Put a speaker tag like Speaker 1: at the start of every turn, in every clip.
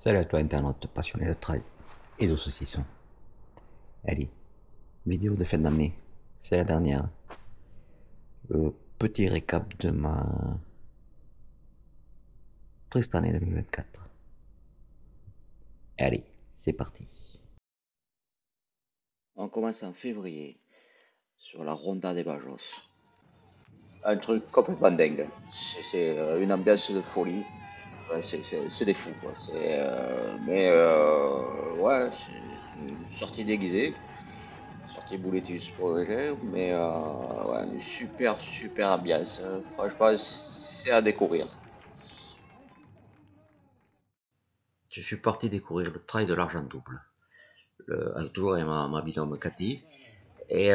Speaker 1: Salut à toi internaute passionné de trail et de saucisson. Allez, vidéo de fin d'année, c'est la dernière. Le petit récap de ma triste année 2024. Allez, c'est parti. On commence en février sur la Ronda des Bajos. Un truc complètement dingue. C'est une ambiance de folie. Ouais, c'est des fous quoi. Ouais, c'est une sortie déguisée. Sortie Bouletus pour le jeu, mais ouais, une super ambiance. Franchement, c'est à découvrir. Je suis parti découvrir le trail de l'argent double. Avec toujours avec ma binôme Cathy. Et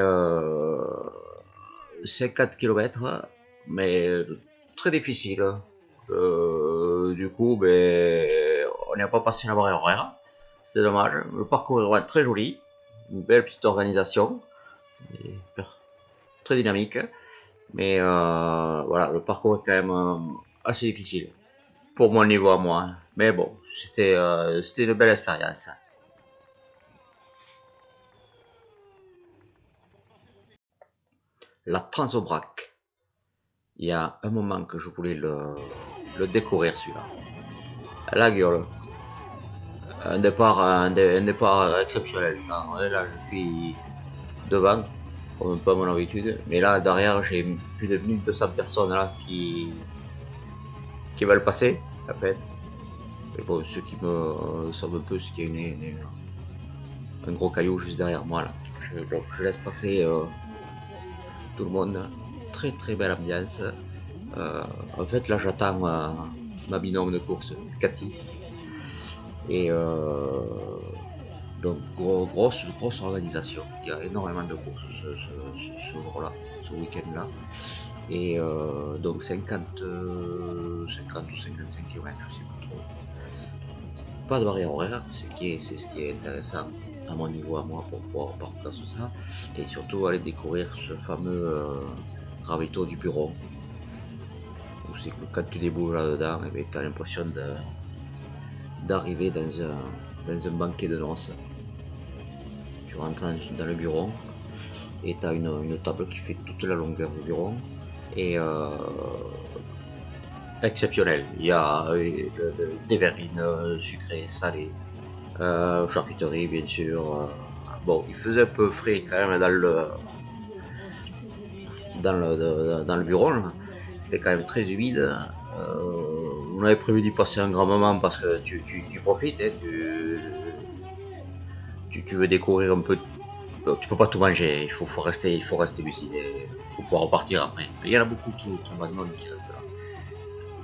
Speaker 1: 50 km, mais très difficile. Du coup, ben, on n'a pas passé la barrière horaire. C'est dommage. Le parcours est vraiment très joli. Une belle petite organisation. Et très dynamique. Mais voilà, le parcours est quand même assez difficile. Pour mon niveau à moi. Mais bon, c'était une belle expérience. La Transobrac. Il y a un moment que je voulais le découvrir celui-là. La gueule. Un départ exceptionnel. Là, je suis devant, comme un peu à mon habitude. Mais là, derrière, j'ai plus de 1200 personnes là qui veulent passer, en fait. Et bon, ceux qui me sauvent un peu, c'est qu'il y a un gros caillou juste derrière moi là. Donc je laisse passer tout le monde. Très belle ambiance. En fait là j'attends ma binôme de course, Cathy. Et donc grosse organisation. Il y a énormément de courses ce jour-là, ce week-end-là. Et donc 50 ou 55 km, je sais pas trop. Pas de barrière horaire, c'est ce qui est intéressant à mon niveau à moi pour pouvoir parcourir tout ça. Et surtout aller découvrir ce fameux ravito du bureau. Où c'est que quand tu débouches là-dedans, tu as l'impression d'arriver dans un banquet de noces. Tu rentres dans le bureau et tu as une table qui fait toute la longueur du bureau. Et exceptionnel. Il y a des verrines sucrées, salées, charcuterie bien sûr. Bon, il faisait un peu frais quand même dans le bureau. C'était quand même très humide. On avait prévu d'y passer un grand moment parce que tu profites, hein, tu veux découvrir un peu. Tu peux pas tout manger, il faut rester lucide, il faut pouvoir repartir après. Mais il y en a beaucoup qui abandonnent et qui restent là.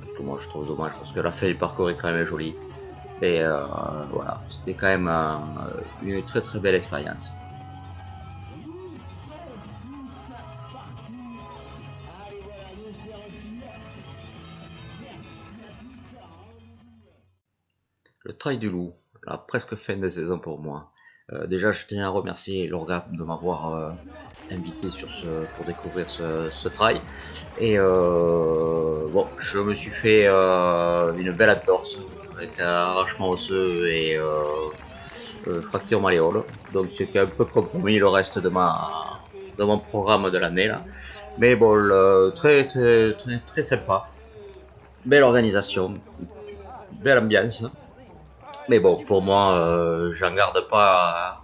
Speaker 1: Ce que moi je trouve dommage parce que la fin du parcours est quand même jolie. Et voilà, c'était quand même une très belle expérience. Le Trail du Loup, la presque fin de saison pour moi. Déjà, je tiens à remercier l'orga de m'avoir invité pour découvrir ce trail. Et bon, je me suis fait une belle entorse avec un arrachement osseux et fracture malléole. Donc, c'était un peu compromis le reste de mon programme de l'année là. Mais bon, très sympa. Belle organisation, belle ambiance. Mais bon, pour moi, j'en garde pas.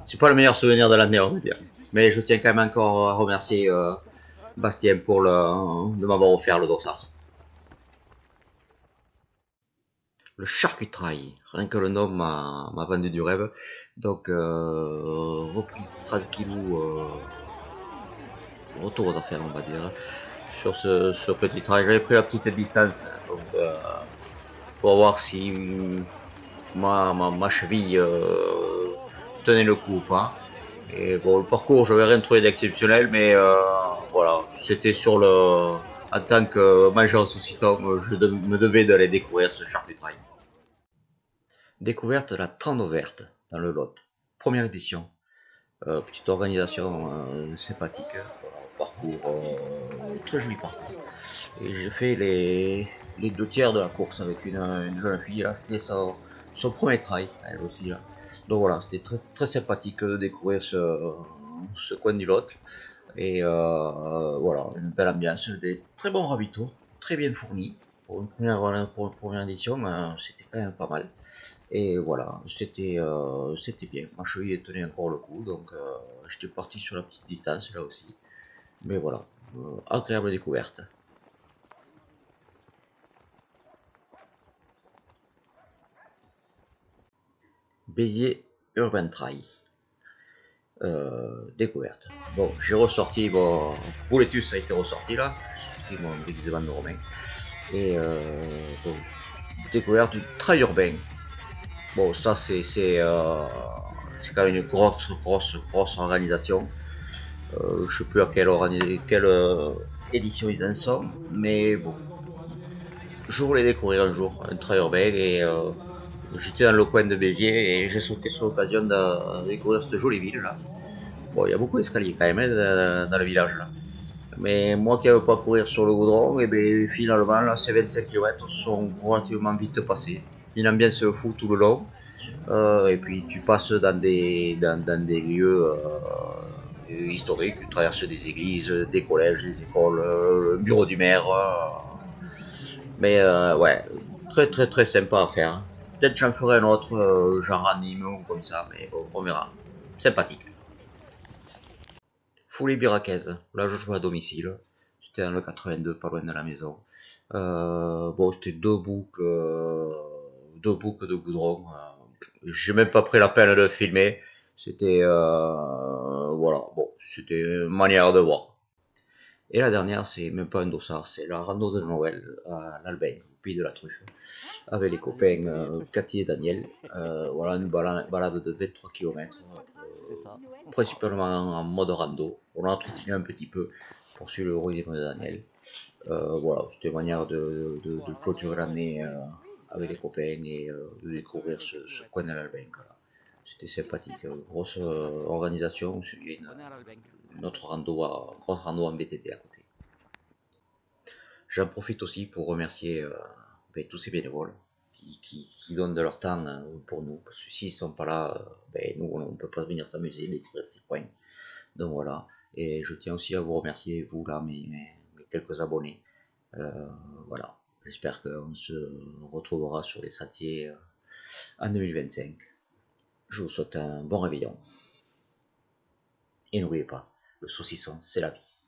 Speaker 1: C'est pas le meilleur souvenir de l'année, on va dire. Mais je tiens quand même encore à remercier Bastien de m'avoir offert le dossard. Le charcutaille, rien que le nom m'a vendu du rêve. Donc, repris tranquillou, retour aux affaires, on va dire, sur ce petit trail. J'avais pris la petite distance, donc, pour voir si ma cheville tenait le coup ou pas. Et bon, le parcours, je n'avais rien trouvé d'exceptionnel, mais voilà, c'était sur le. En tant que mangeur saucisson, me devais d'aller découvrir ce charcutaille. Découverte de la Trando Verte dans le Lot. Première édition. Petite organisation sympathique. parcours, très joli parcours. Et j'ai fait les deux tiers de la course avec une jeune fille, là, c'était son premier trail, elle aussi, là. Donc voilà, c'était très, très sympathique de découvrir ce coin du Lot. Et voilà, une belle ambiance, des très bons ravitaux, très bien fournis. Pour une première édition, c'était quand même pas mal. Et voilà, c'était bien. Ma cheville tenait encore le coup, donc j'étais parti sur la petite distance là aussi. Mais voilà, agréable découverte. Béziers Urban Trail, découverte. Bon, j'ai ressorti, bon, Bouletus a été ressorti là, j'ai sorti mon déguisement de Romain. Et bon, découverte du trail urbain. Bon, ça c'est quand même une grosse organisation. Je sais plus à quelle édition ils en sont, mais bon, je voulais découvrir un jour un trail urbain et j'étais dans le coin de Béziers et j'ai sauté sur l'occasion de découvrir cette jolie ville là. Bon, il y a beaucoup d'escaliers quand même dans le village là. Mais moi qui n'avais pas courir sur le goudron, et ben finalement là ces 25 km sont relativement vite passés. Une ambiance fou tout le long. Et puis tu passes dans des lieux historiques, tu traverses des églises, des collèges, des écoles, le bureau du maire. Mais ouais, très très très sympa à faire. Peut-être j'en ferai un autre, genre à Nîmes ou comme ça, mais bon, on verra. Sympathique. Foulée Biracaise, là je jouais à domicile. C'était dans le 82, pas loin de la maison. Bon, c'était deux boucles de goudron. J'ai même pas pris la peine de filmer. C'était, voilà, bon, c'était une manière de voir. Et la dernière, c'est même pas un dossard, c'est la rando de Noël à l'Albaigne, au pays de la truffe, avec les copains Cathy et Daniel. Voilà, une balade de 23 km, principalement en mode rando. On a entretenu un petit peu pour suivre le rythme de Daniel. Voilà, c'était une manière de clôturer l'année avec les copains et de découvrir ce coin de l'Albin. Voilà. C'était sympathique, grosse organisation, il y a une autre grosse rando en VTT à côté. J'en profite aussi pour remercier ben, tous ces bénévoles qui donnent de leur temps pour nous. Parce que s'ils ne sont pas là, ben, nous, on ne peut pas venir s'amuser, découvrir ces coins. Donc voilà. Et je tiens aussi à vous remercier, vous là, mes quelques abonnés. Euh, voilà. J'espère qu'on se retrouvera sur les sentiers en 2025. Je vous souhaite un bon réveillon. Et n'oubliez pas, le saucisson, c'est la vie.